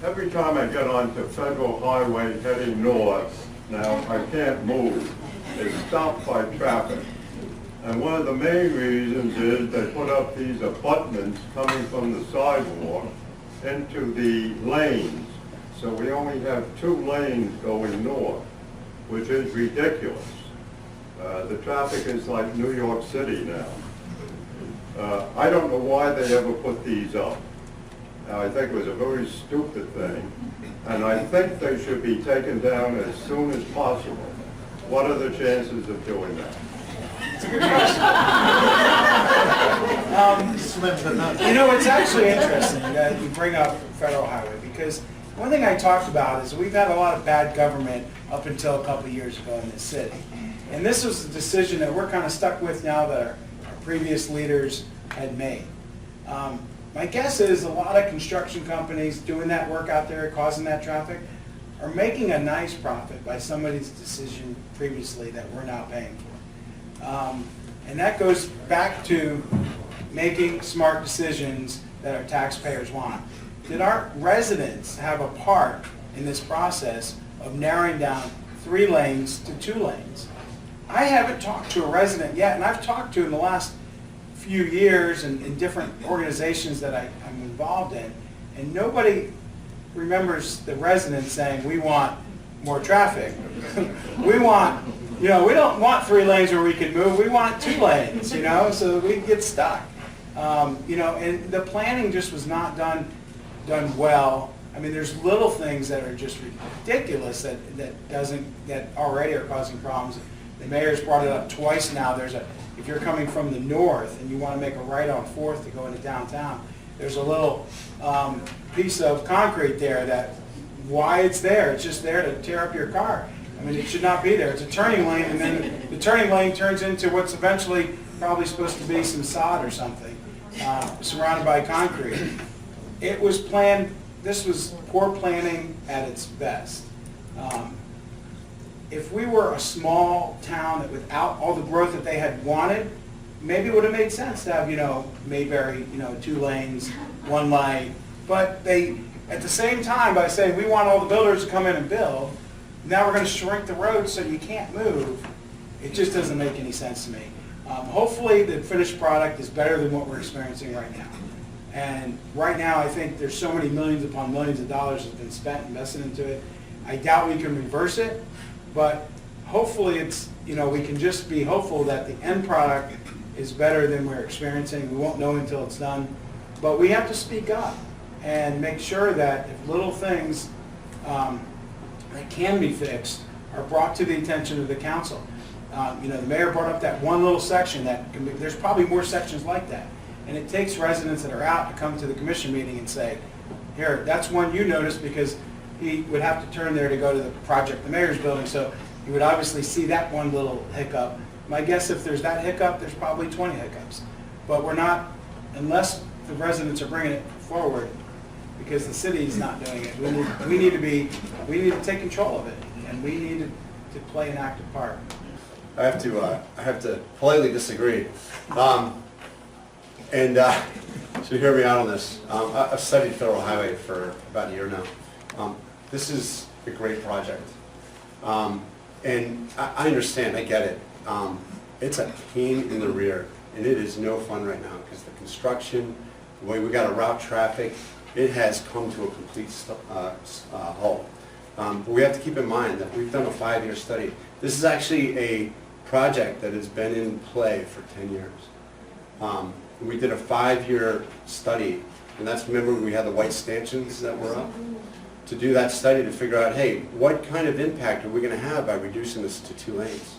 Every time I get onto Federal Highway heading north, now I can't move. It's stopped by traffic. And one of the main reasons is they put up these abutments coming from the sidewalk into the lanes. So we only have 2 lanes going north, which is ridiculous. The traffic is like New York City now. I don't know why they ever put these up. I think it was a very stupid thing, and I think they should be taken down as soon as possible. What are the chances of doing that? It's a good question. Slim, but not. You know, it's actually interesting that you bring up Federal Highway, because one thing I talked about is we've had a lot of bad government up until a couple of years ago in this city. And this was a decision that we're kind of stuck with now that our previous leaders had made. My guess is a lot of construction companies doing that work out there, causing that traffic, are making a nice profit by somebody's decision previously that we're now paying for. And that goes back to making smart decisions that our taxpayers want. Did our residents have a part in this process of narrowing down 3 lanes to 2 lanes? I haven't talked to a resident yet, and I've talked to in the last few years and in different organizations that I'm involved in, and nobody remembers the residents saying, we want more traffic. We want, you know, we don't want 3 lanes where we can move, we want 2 lanes, you know, so we can get stuck. You know, and the planning just was not done well. I mean, there's little things that are just ridiculous that already are causing problems. The mayor's brought it up twice now. If you're coming from the north and you want to make a right on 4th to go into downtown, there's a little piece of concrete there that, why it's there? It's just there to tear up your car. I mean, it should not be there. It's a turning lane, and then the turning lane turns into what's eventually probably supposed to be some sod or something, surrounded by concrete. It was planned, this was poor planning at its best. If we were a small town that without all the growth that they had wanted, maybe it would have made sense to have, you know, Mayberry, you know, 2 lanes, 1 lane. But they, at the same time, by saying we want all the builders to come in and build, now we're going to shrink the road so you can't move. It just doesn't make any sense to me. Hopefully the finished product is better than what we're experiencing right now. And right now I think there's so many millions upon millions of dollars that's been spent, invested into it. I doubt we can reverse it, but hopefully it's, you know, we can just be hopeful that the end product is better than we're experiencing. We won't know until it's done. But we have to speak up and make sure that if little things that can be fixed are brought to the attention of the council. You know, the mayor brought up that one little section that can be, there's probably more sections like that. And it takes residents that are out to come to the commission meeting and say, here, that's one you noticed, because he would have to turn there to go to the project, the mayor's building, so you would obviously see that one little hiccup. My guess, if there's that hiccup, there's probably 20 hiccups. But we're not, unless the residents are bringing it forward, because the city is not doing it. We need to take control of it, and we need to play an active part. I have to politely disagree. So hear me out on this. I've studied Federal Highway for about a year now. This is a great project. And I understand, I get it. It's a pain in the rear, and it is no fun right now because the construction, the way we got to route traffic, it has come to a complete halt. But we have to keep in mind that we've done a 5-year study. This is actually a project that has been in play for 10 years. We did a 5-year study, and that's, remember, we had the white stanchions that were up? To do that study to figure out, hey, what kind of impact are we going to have by reducing this to 2 lanes?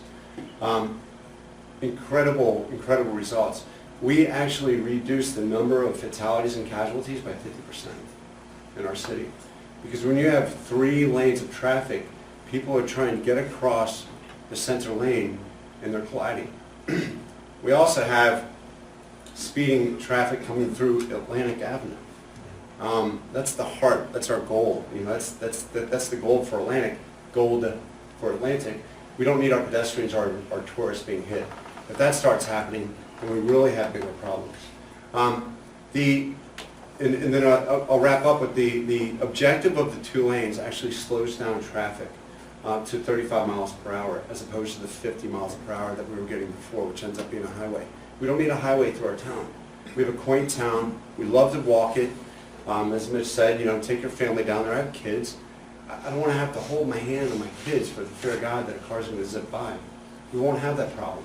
Incredible results. We actually reduced the number of fatalities and casualties by 50% in our city. Because when you have 3 lanes of traffic, people are trying to get across the center lane and they're colliding. We also have speeding traffic coming through Atlantic Avenue. That's the heart, that's our goal. You know, that's the goal for Atlantic. We don't need our pedestrians or our tourists being hit. If that starts happening, then we really have bigger problems. The And then I'll wrap up with the objective of the 2 lanes actually slows down traffic to 35 miles per hour as opposed to the 50 miles per hour that we were getting before, which ends up being a highway. We don't need a highway through our town. We have a quaint town. We love to walk it. As Mitch said, take your family down there. I have kids. I don't want to have to hold my hand on my kids for the fear of God that a car's going to zip by. We won't have that problem.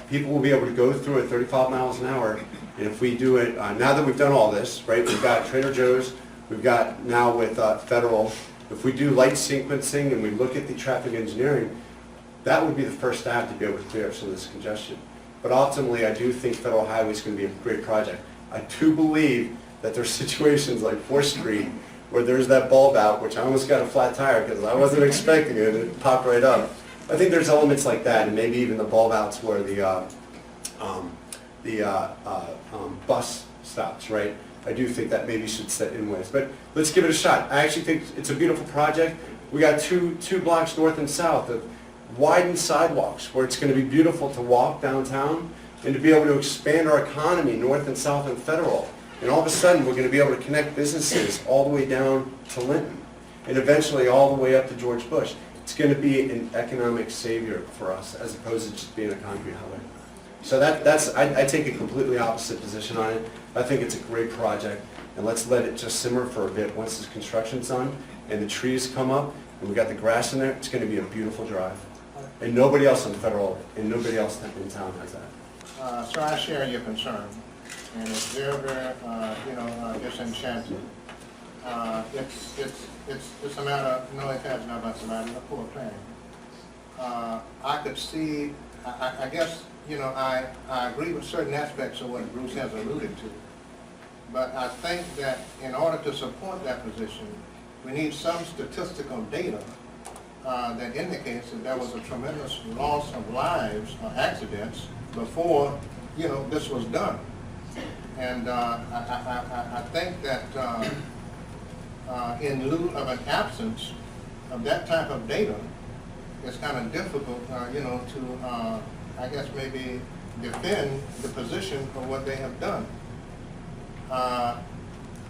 People will be able to go through at 35 miles an hour, and if we do it, now that we've done all this, right, we've got Trader Joe's, we've got now with federal, if we do light sequencing and we look at the traffic engineering, that would be the first step to be able to clear up some of this congestion. But ultimately, I do think Federal Highway is going to be a great project. I do believe that there's situations like 4th Street where there's that bulb out, which I almost got a flat tire because I wasn't expecting it, and it popped right up. I think there's elements like that, and maybe even the bulb outs where the bus stops, right? I do think that maybe should set in ways, but let's give it a shot. I actually think it's a beautiful project. We got two blocks north and south of widened sidewalks where it's going to be beautiful to walk downtown and to be able to expand our economy north and south and Federal. And all of a sudden, we're going to be able to connect businesses all the way down to Linton and eventually all the way up to George Bush. It's going to be an economic savior for us as opposed to just being a concrete highway. So I take a completely opposite position on it. I think it's a great project, and let's let it just simmer for a bit. Once this construction's done and the trees come up and we got the grass in there, it's going to be a beautiful drive. And nobody else on Federal and nobody else in town has that. So I share your concern, and it's very, very, disenchanting. It's a matter, no, it has not, it's a matter of poor planning. I could see, I guess, I agree with certain aspects of what Bruce has alluded to, but I think that in order to support that position, we need some statistical data that indicates that there was a tremendous loss of lives or accidents before, this was done. And I think that in lieu of an absence of that type of data, it's kind of difficult, to, I guess, maybe defend the position of what they have done.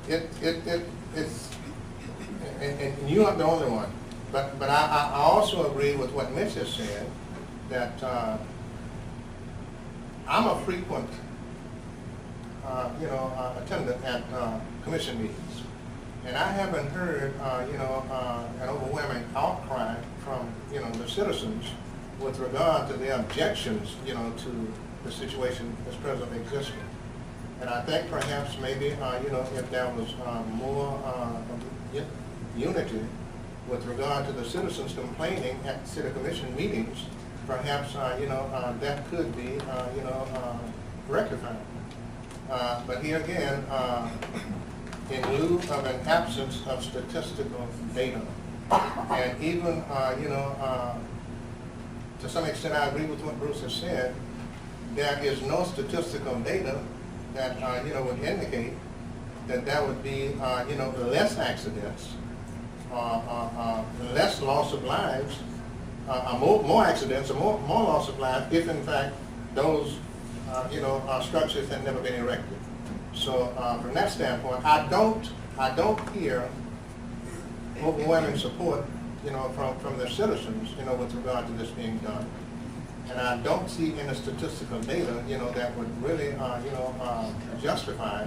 It's, and you aren't the only one, but I also agree with what Mitch has said, that I'm a frequent, attendant at commission meetings. And I haven't heard, an overwhelming outcry from, the citizens with regard to their objections, to the situation that's presently existing. And I think perhaps maybe, if there was more unity with regard to the citizens complaining at city commission meetings, perhaps, that could be, rectified. But here again, in lieu of an absence of statistical data, and even, to some extent I agree with what Bruce has said, there is no statistical data that, would indicate that there would be, less accidents, less loss of lives, more accidents, or more loss of life if in fact those, structures had never been erected. So from that standpoint, I don't hear overwhelming support, from the citizens, with regard to this being done. And I don't see any statistical data, that would really, justify,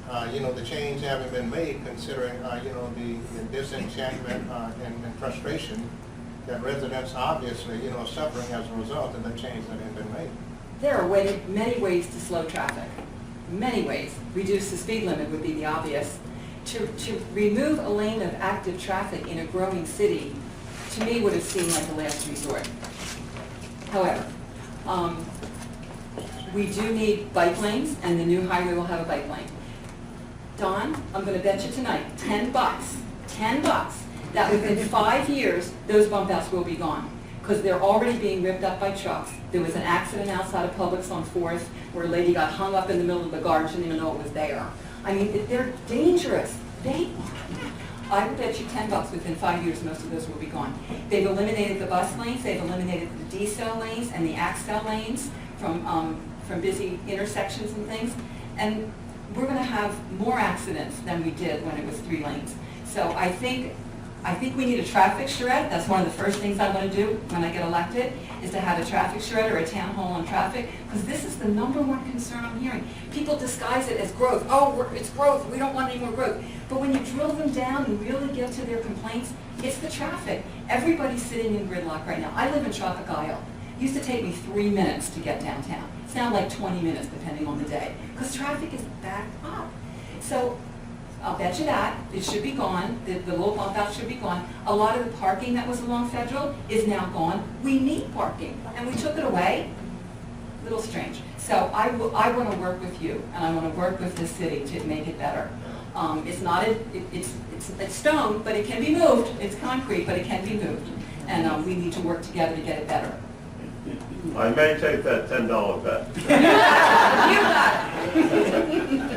the change having been made, considering, the disenchantment and frustration that residents obviously, are suffering as a result of the change that had been made. There are many ways to slow traffic. Many ways. Reduce the speed limit would be the obvious. To remove a lane of active traffic in a growing city, to me, would have seemed like a last resort. However, we do need bike lanes, and the new highway will have a bike lane. Don, I'm going to bet you tonight, $10, that within 5 years, those bump outs will be gone, because they're already being ripped up by trucks. There was an accident outside of Publix on 4th where a lady got hung up in the middle of the garden, she didn't even know it was there. I mean, they're dangerous. I would bet you $10 within 5 years, most of those will be gone. They've eliminated the bus lanes, they've eliminated the D-cell lanes and the ACCEL lanes from busy intersections and things. And we're gonna have more accidents than we did when it was 3 lanes. So I think we need a traffic charrette. That's one of the first things I want to do when I get elected, is to have a traffic charrette or a town hall on traffic, because this is the #1 concern I'm hearing. People disguise it as growth. Oh, it's growth, we don't want any more growth. But when you drill them down and really get to their complaints, it's the traffic. Everybody's sitting in gridlock right now. I live in Traffic Isle. It used to take me 3 minutes to get downtown. It's now like 20 minutes depending on the day, because traffic is backed up. So I'll bet you that, it should be gone, the little bump out should be gone. A lot of the parking that was along Federal is now gone. We need parking, and we took it away. Little strange. So I want to work with you, and I want to work with the city to make it better. It's not, it's stone, but it can be moved. It's concrete, but it can be moved. And we need to work together to get it better. I may take that $10 bet. You got it.